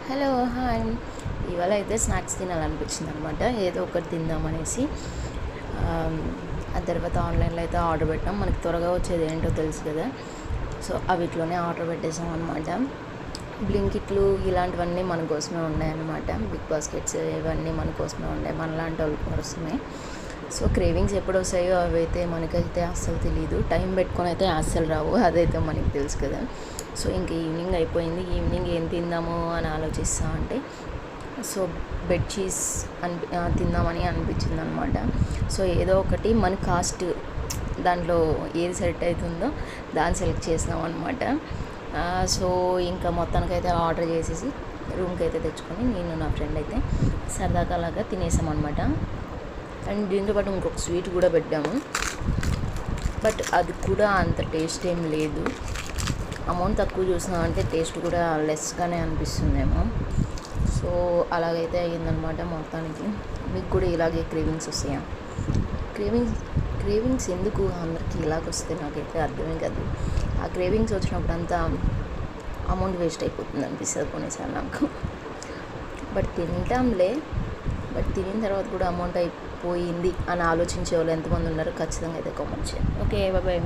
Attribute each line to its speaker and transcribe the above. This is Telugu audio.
Speaker 1: Hello hi. ఇవాళ అయితే స్నాక్స్ తినాలనిపించింది అనమాట. ఏదో ఒకటి తిందామనేసి ఆ తర్వాత ఆన్లైన్లో అయితే ఆర్డర్ పెట్టాం. మనకి త్వరగా వచ్చేది ఏంటో తెలుసు కదా, సో అవిట్లోనే ఆర్డర్ పెట్టేసాం అనమాట. బ్లింకిట్లు ఇలాంటివన్నీ మన కోసమే ఉన్నాయన్నమాట. బిగ్ బాస్కెట్స్ ఇవన్నీ మన కోసమే ఉన్నాయి, మనలాంటి వాళ్ళ కోసమే. సో క్రేవింగ్స్ ఎప్పుడు వస్తాయో అవైతే మనకైతే అస్సలు తెలియదు. టైం పెట్టుకొని అయితే అస్సలు రావు, అదైతే మనకి తెలుసు కదా. సో ఇంక ఈవినింగ్ అయిపోయింది. ఈవినింగ్ ఏం తిందాము అని ఆలోచిస్తా అంటే సో బెడ్ చీజ్ తిందామని అనిపించింది అనమాట. సో ఏదో ఒకటి మన కాస్ట్ దాంట్లో ఏది సెలెక్ట్ అవుతుందో దాన్ని సెలెక్ట్ చేసినాం అనమాట. సో ఇంకా మొత్తానికైతే ఆర్డర్ చేసేసి రూమ్కి అయితే తెచ్చుకొని నేను నా ఫ్రెండ్ అయితే సరదాగా అలాగా తినేసాం అనమాట. అండ్ దీంతో పాటు ఇంకొక స్వీట్ కూడా పెట్టాము, బట్ అది కూడా అంత టేస్ట్ ఏం లేదు. అమౌంట్ తక్కువ చూసినామంటే టేస్ట్ కూడా లెస్గానే అనిపిస్తుందేమో. సో అలాగైతే అయ్యిందనమాట మొత్తానికి. మీకు కూడా ఇలాగే క్రేవింగ్స్ వస్తాయా? క్రేవింగ్స్ ఎందుకు అందరికీ ఇలాగ వస్తే నాకైతే అర్థమే కాదు. ఆ క్రేవింగ్స్ వచ్చినప్పుడు అంతా అమౌంట్ వేస్ట్ అయిపోతుంది అనిపిస్తుంది కొన్నిసార్లు నాకు. బట్ తింటాంలే, బట్ తినిన తర్వాత కూడా అమౌంట్ అయిపోయింది అని ఆలోచించే వాళ్ళు ఎంతమంది ఉన్నారో ఖచ్చితంగా అయితే కామెంట్ చేయండి. Okay, bye.